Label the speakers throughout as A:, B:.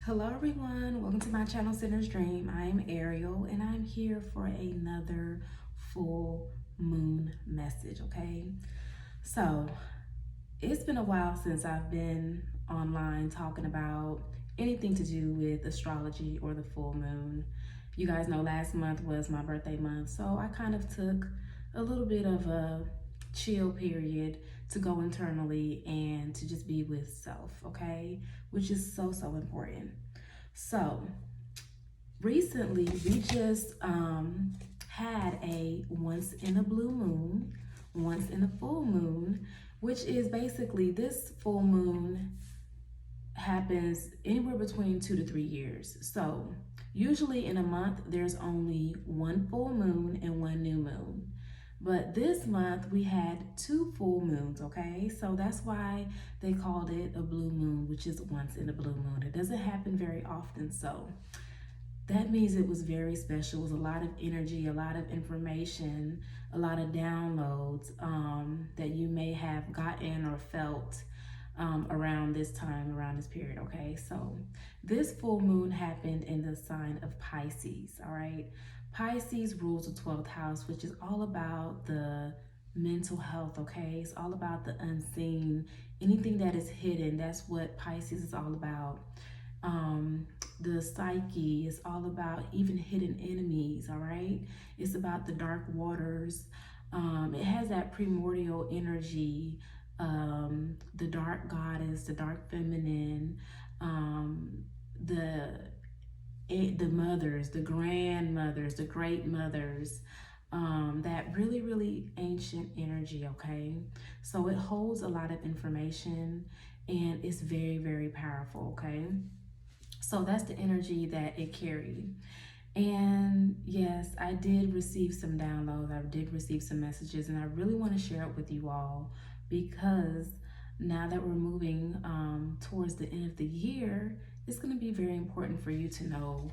A: Hello everyone, welcome to my channel Sinner's Dream. I'm Ariel and I'm here for another full moon message, okay? So, it's been a while since I've been online talking about anything to do with astrology or the full moon. You guys know last month was my birthday month, so I kind of took a little bit of a chill period to go internally and to just be with self, okay? Which is so important. So, recently we just had a once in a blue moon, once in a full moon, which is basically this full moon happens anywhere between 2 to 3 years. So usually in a month there's only one full moon and one new moon. But this month we had two full moons, okay? So that's why they called it a blue moon, which is once in a blue moon. It doesn't happen very often, so that means it was very special. It was a lot of energy, a lot of information, a lot of downloads that you may have gotten or felt around this time, around this period, okay? So this full moon happened in the sign of Pisces, all right? Pisces rules the 12th house, which is all about the mental health, okay? It's all about the unseen, anything that is hidden. That's what Pisces is all about. The psyche is all about even hidden enemies, all right? It's about the dark waters. It has that primordial energy, the dark goddess, the dark feminine, the mothers, the grandmothers, the great mothers, that really ancient energy, okay? So it holds a lot of information and it's very powerful, okay? So that's the energy that it carried. And yes, I did receive some downloads. I did receive some messages, and I really want to share it with you all because now that we're moving towards the end of the year, it's going to be very important for you to know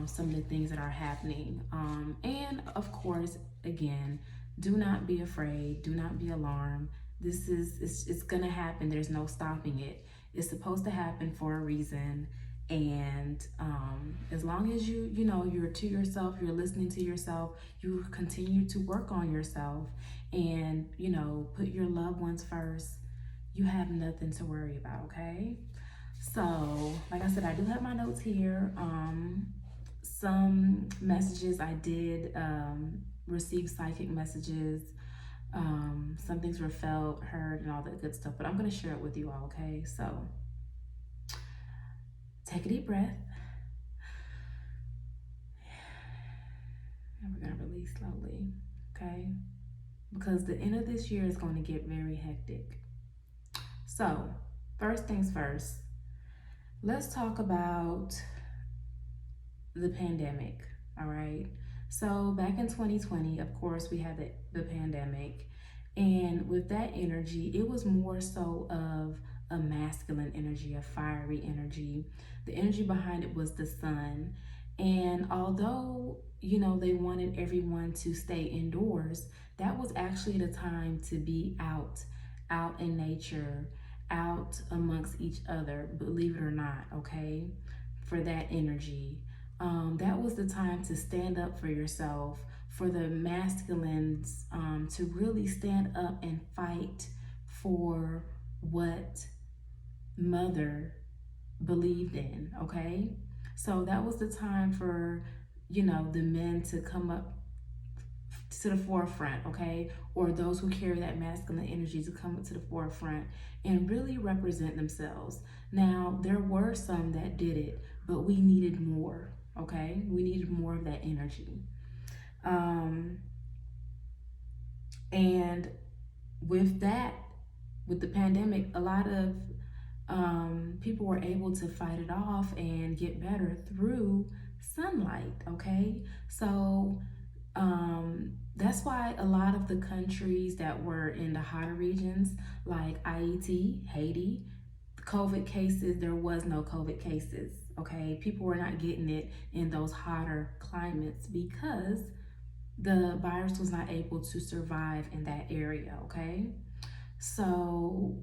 A: some of the things that are happening. And of course, again, do not be afraid. Do not be alarmed. It's going to happen. There's no stopping it. It's supposed to happen for a reason. And as long as you know you're to yourself, you're listening to yourself, you continue to work on yourself and put your loved ones first, you have nothing to worry about, okay? So like I said, I do have my notes here. Some messages I did receive psychic messages. Some things were felt, heard, and all that good stuff, but I'm going to share it with you all, okay? So take a deep breath. And we're going to release slowly, okay? Because the end of this year is going to get very hectic. So, first things first, let's talk about the pandemic, all right? So, back in 2020, of course, we had the pandemic. And with that energy, it was more so of a masculine energy, a fiery energy. The energy behind it was the sun. And although, they wanted everyone to stay indoors, that was actually the time to be out in nature, out amongst each other, believe it or not, okay? For that energy. That was the time to stand up for yourself, for the masculines to really stand up and fight for what mother believed in, okay? So that was the time for, the men to come up to the forefront, okay? Or those who carry that masculine energy to come up to the forefront and really represent themselves. Now, there were some that did it, but we needed more, okay? We needed more of that energy. And with that, with the pandemic, a lot of people were able to fight it off and get better through sunlight, okay? So that's why a lot of the countries that were in the hotter regions, like Haiti, COVID cases, there was no COVID cases, okay? People were not getting it in those hotter climates because the virus was not able to survive in that area, okay? So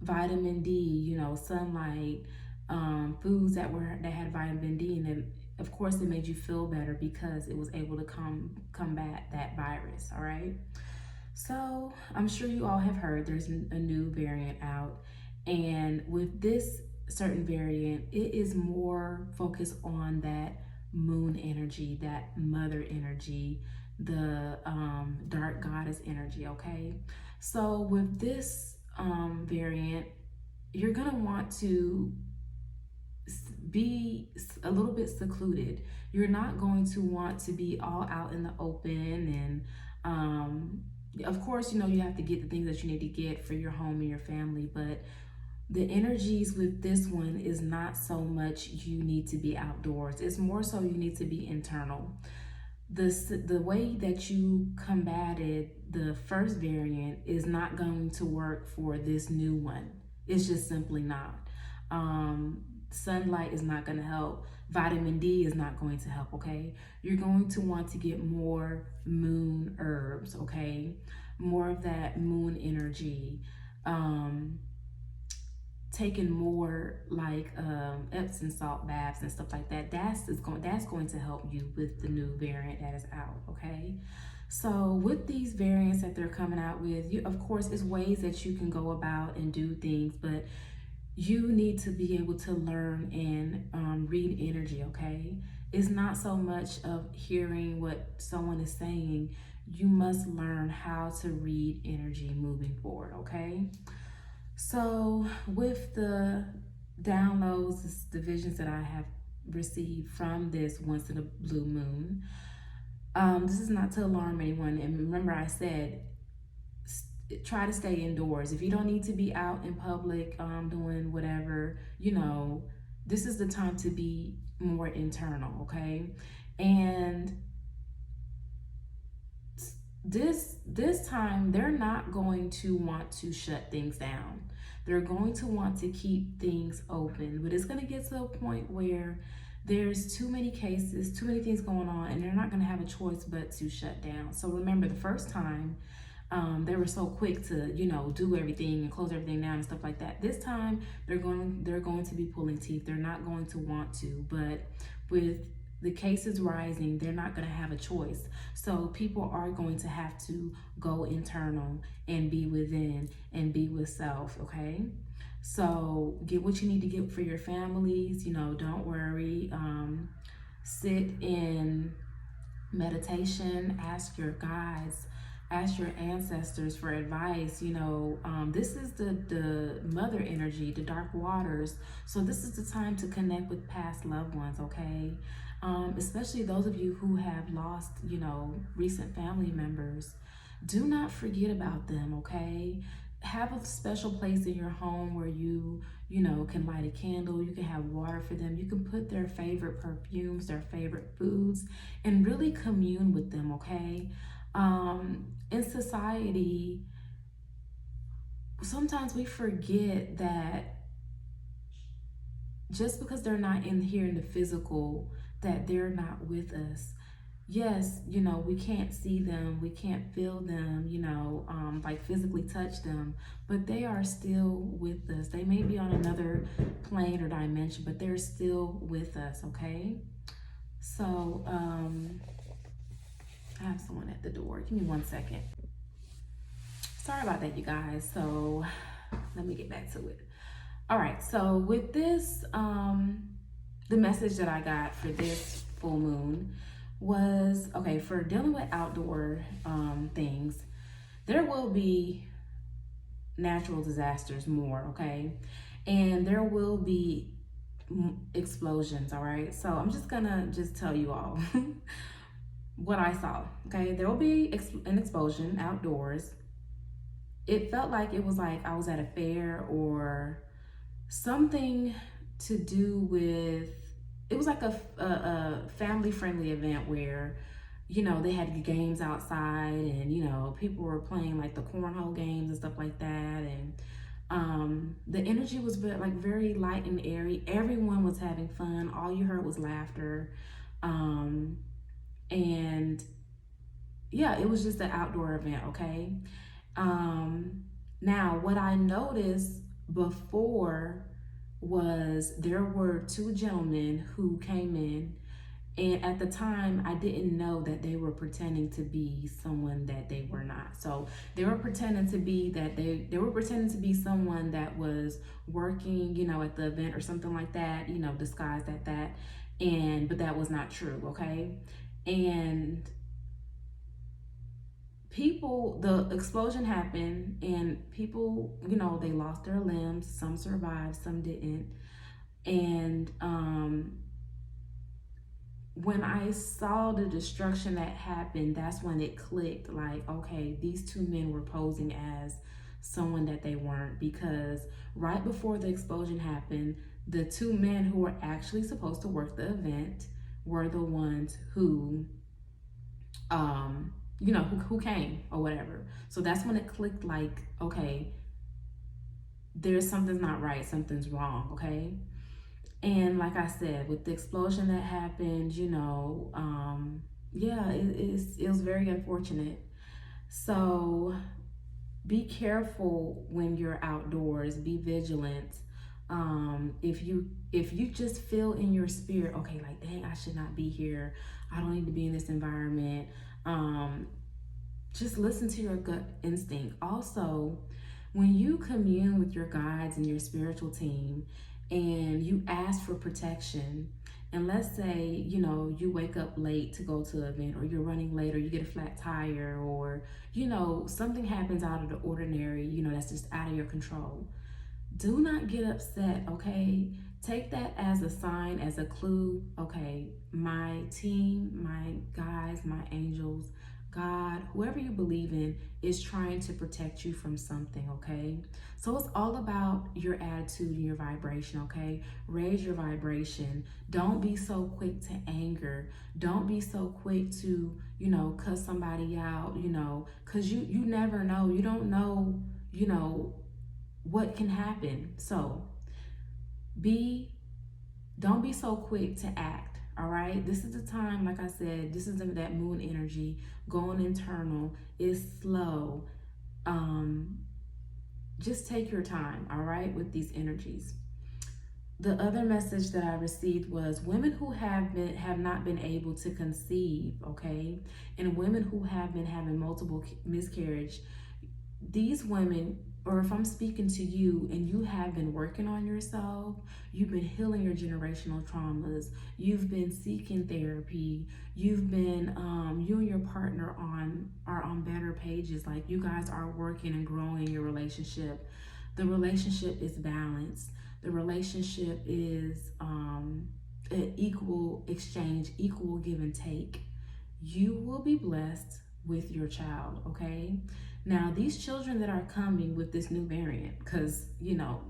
A: vitamin D, sunlight, foods that had vitamin D in them. Of course, it made you feel better because it was able to combat that virus. All right. So I'm sure you all have heard there's a new variant out, and with this certain variant, it is more focused on that moon energy, that mother energy, the dark goddess energy. Okay, so with this variant, you're gonna want to be a little bit secluded. You're not going to want to be all out in the open, and of course, you know, you have to get the things that you need to get for your home and your family, but the energies with this one is not so much you need to be outdoors. It's more so you need to be internal. The way that you combated the first variant is not going to work for this new one. It's just simply not. Sunlight is not going to help. Vitamin D is not going to help, okay? You're going to want to get more moon herbs, okay? More of that moon energy. Taking more like Epsom salt baths and stuff like that. That's going to help you with the new variant that is out, okay? So with these variants that they're coming out with, you, of course, it's ways that you can go about and do things, but you need to be able to learn and read energy, okay? It's not so much of hearing what someone is saying. You must learn how to read energy moving forward, okay? So with the downloads, the visions that I have received from this once in a blue moon, this is not to alarm anyone. And remember, I said, try to stay indoors. If you don't need to be out in public doing whatever, you know, this is the time to be more internal, okay? And this time they're not going to want to shut things down. They're going to want to keep things open, but it's going to get to a point where there's too many cases, too many things going on, and they're not going to have a choice but to shut down. So remember, the first time they were so quick to, you know, do everything and close everything down and stuff like that. This time they're going to be pulling teeth. They're not going to want to, but with the cases rising, they're not going to have a choice. So people are going to have to go internal and be within and be with self, okay? So get what you need to get for your families, you know, don't worry. Sit in meditation, ask your guides, ask your ancestors for advice. You know, this is the mother energy, the dark waters. So this is the time to connect with past loved ones, okay? Especially those of you who have lost, you know, recent family members. Do not forget about them, okay? Have a special place in your home where you know, can light a candle, you can have water for them, you can put their favorite perfumes, their favorite foods, and really commune with them, okay? In society, sometimes we forget that just because they're not in here in the physical, that they're not with us. Yes, you know, we can't see them, we can't feel them, you know, like physically touch them, but they are still with us. They may be on another plane or dimension, but they're still with us, okay? So, I have someone at the door. Give me 1 second. Sorry about that, you guys. So, let me get back to it. All right, so with this, the message that I got for this full moon was, okay, for dealing with outdoor things, there will be natural disasters more, okay? And there will be explosions, all right? So I'm just gonna tell you all what I saw, okay? There will be an explosion outdoors. It felt like it was like I was at a fair or something to do with, it was like a family-friendly event where, you know, they had games outside and, you know, people were playing like the cornhole games and stuff like that. And the energy was very light and airy. Everyone was having fun. All you heard was laughter. And yeah, it was just an outdoor event, okay? Now, what I noticed before was there were two gentlemen who came in, and at the time I didn't know that they were pretending to be someone that they were not. So they were pretending to be that they were pretending to be someone that was working, you know, at the event or something like that, you know, disguised at that. And but that was not true, okay? And people, the explosion happened, and people, you know, they lost their limbs. Some survived, some didn't. And when I saw the destruction that happened, that's when it clicked, like, okay, these two men were posing as someone that they weren't, because right before the explosion happened, the two men who were actually supposed to work the event were the ones who you know, who came or whatever. So that's when it clicked, like, okay, there's something's not right, something's wrong, okay? And like I said, with the explosion that happened, you know, yeah, it was very unfortunate. So be careful when you're outdoors, be vigilant. If you just feel in your spirit, okay, like, dang, I should not be here, I don't need to be in this environment, just listen to your gut instinct. Also, when you commune with your guides and your spiritual team and you ask for protection, and let's say, you know, you wake up late to go to an event, or you're running late, or you get a flat tire, or, you know, something happens out of the ordinary, you know, that's just out of your control. Do not get upset, okay? Take that as a sign, as a clue. Okay, my team, my guys, my angels, God, whoever you believe in is trying to protect you from something, okay? So it's all about your attitude and your vibration, okay? Raise your vibration. Don't be so quick to anger. Don't be so quick to, you know, cuss somebody out, you know, because you never know. You don't know, you know, what can happen. So don't be so quick to act. All right, this is the time, like I said, this is that moon energy going internal. Is slow. Just take your time, all right, with these energies. The other message that I received was women who have not been able to conceive, okay, and women who have been having multiple miscarriage. These women, or if I'm speaking to you and you have been working on yourself, you've been healing your generational traumas, you've been seeking therapy, you've been, you and your partner are on better pages, like you guys are working and growing your relationship. The relationship is balanced. The relationship is an equal exchange, equal give and take. You will be blessed with your child, okay? Now, these children that are coming with this new variant, because, you know,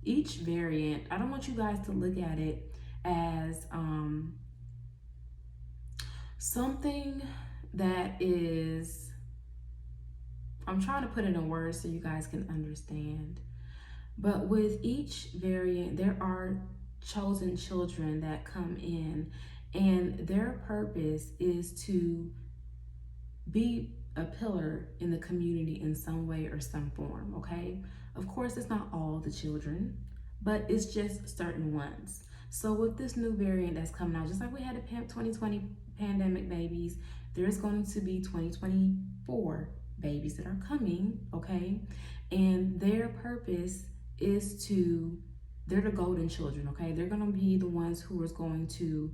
A: each variant, I don't want you guys to look at it as something that is, I'm trying to put it in words so you guys can understand. But with each variant, there are chosen children that come in, and their purpose is to be a pillar in the community in some way or some form, okay? Of course, it's not all the children, but it's just certain ones. So with this new variant that's coming out, just like we had a 2020 pandemic babies, there's going to be 2024 babies that are coming, okay? And their purpose is they're the golden children, okay? They're gonna be the ones who is going to,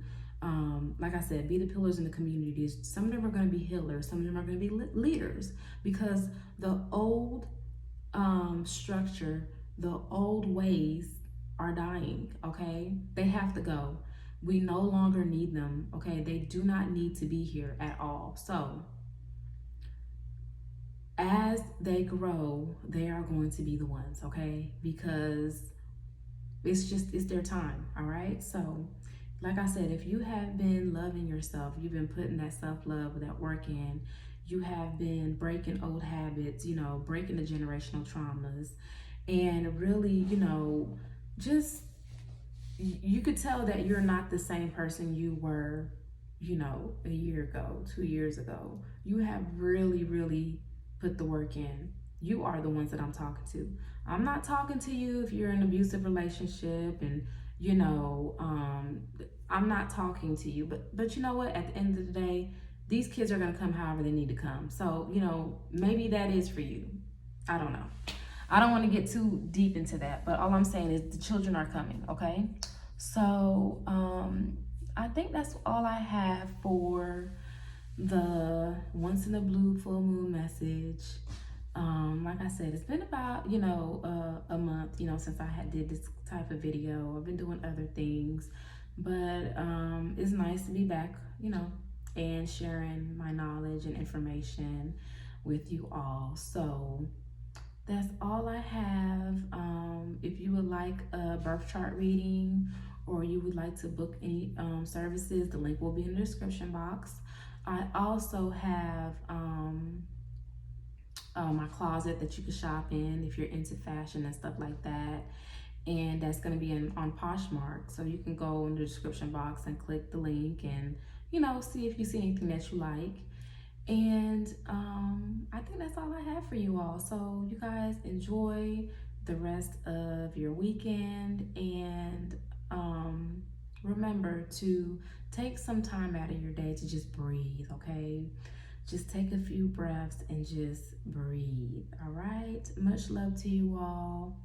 A: like I said, be the pillars in the communities. Some of them are going to be healers. Some of them are going to be leaders, because the old structure, the old ways are dying, okay? They have to go. We no longer need them, okay? They do not need to be here at all. So as they grow, they are going to be the ones, okay? Because it's their time, all right? So like I said, if you have been loving yourself, you've been putting that self-love, that work in, you have been breaking old habits, you know, breaking the generational traumas, and really, you know, just, you could tell that you're not the same person you were, you know, a year ago, 2 years ago. You have really, really put the work in. You are the ones that I'm talking to. I'm not talking to you if you're in an abusive relationship and you know, I'm not talking to you. But you know what? At the end of the day, these kids are gonna come however they need to come. So, you know, maybe that is for you. I don't know. I don't want to get too deep into that, but all I'm saying is the children are coming, okay? So, I think that's all I have for the once in a blue full moon message. Like I said, it's been about, you know, a month, you know, since I had did this type of video. I've been doing other things, but it's nice to be back, you know, and sharing my knowledge and information with you all. So that's all I have. If you would like a birth chart reading or you would like to book any services, the link will be in the description box. I also have my closet that you can shop in if you're into fashion and stuff like that. And that's going to be on Poshmark. So you can go in the description box and click the link and, you know, see if you see anything that you like. And I think that's all I have for you all. So you guys enjoy the rest of your weekend and remember to take some time out of your day to just breathe, okay? Just take a few breaths and just breathe, all right? Much love to you all.